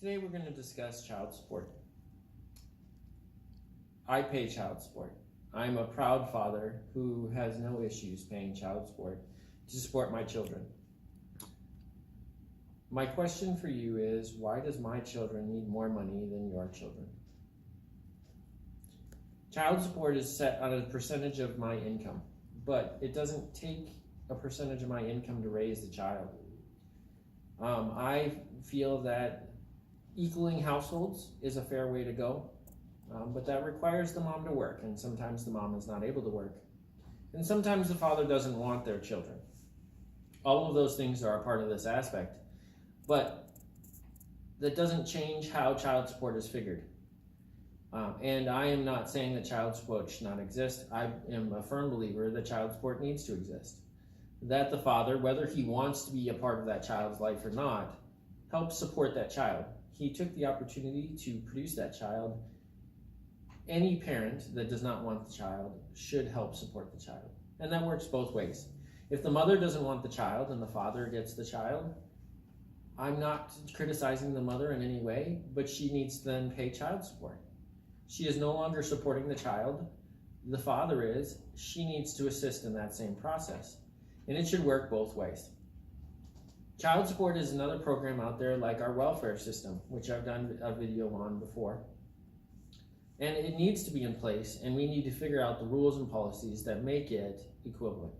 Today we're going to discuss child support. I pay child support. I'm a proud father who has no issues paying child support to support my children. My question for you is, why does my children need more money than your children? Child support is set on a percentage of my income, but it doesn't take a percentage of my income to raise the child. I feel that equaling households is a fair way to go, but that requires the mom to work, and sometimes the mom is not able to work. And sometimes the father doesn't want their children. All of those things are a part of this aspect, but that doesn't change how child support is figured. And I am not saying that child support should not exist. I am a firm believer that child support needs to exist. That the father, whether he wants to be a part of that child's life or not, helps support that child. He took the opportunity to produce that child. Any parent that does not want the child should help support the child. And that works both ways. If the mother doesn't want the child and the father gets the child, I'm not criticizing the mother in any way, but she needs to then pay child support. She is no longer supporting the child. The father is. She needs to assist in that same process. And it should work both ways. Child support is another program out there like our welfare system, which I've done a video on before. And it needs to be in place, and we need to figure out the rules and policies that make it equivalent.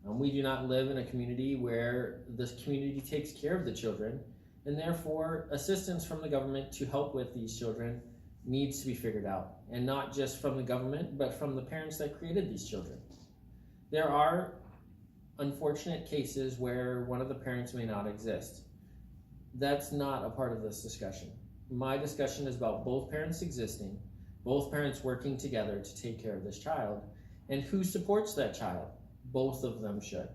We do not live in a community where this community takes care of the children, and therefore assistance from the government to help with these children needs to be figured out, and not just from the government, but from the parents that created these children. There are unfortunate cases where one of the parents may not exist. That's not a part of this discussion. My discussion is about both parents existing, both parents working together to take care of this child, and who supports that child. Both of them should.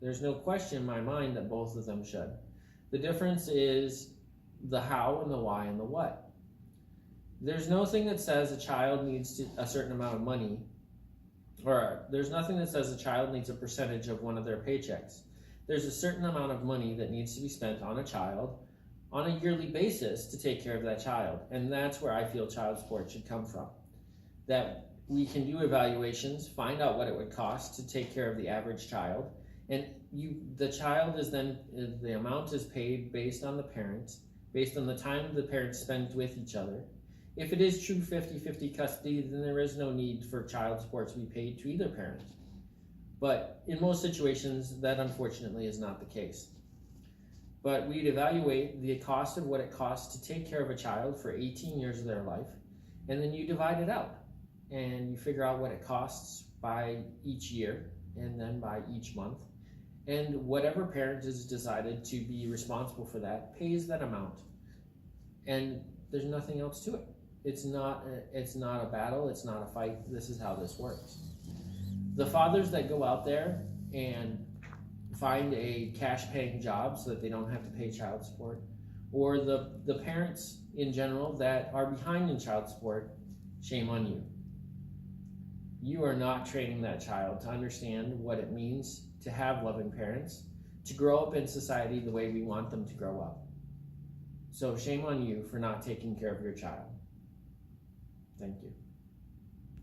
There's no question in my mind that both of them should. The difference is the how and the why and the what. There's nothing that says a child needs a certain amount of money, or there's nothing that says a child needs a percentage of one of their paychecks. There's a certain amount of money that needs to be spent on a child on a yearly basis to take care of that child. And that's where I feel child support should come from. That we can do evaluations, find out what it would cost to take care of the average child, and the child is then, the amount is paid based on the parents, based on the time the parents spend with each other. If it is true 50-50 custody, then there is no need for child support to be paid to either parent. But in most situations, that unfortunately is not the case. But we'd evaluate the cost of what it costs to take care of a child for 18 years of their life, and then you divide it out, and you figure out what it costs by each year, and then by each month. And whatever parent is decided to be responsible for that pays that amount. And there's nothing else to it. It's not a battle, it's not a fight. This is how this works. The fathers that go out there and find a cash-paying job so that they don't have to pay child support, or the parents in general that are behind in child support, shame on you. You are not training that child to understand what it means to have loving parents, to grow up in society the way we want them to grow up. So shame on you for not taking care of your child. Thank you.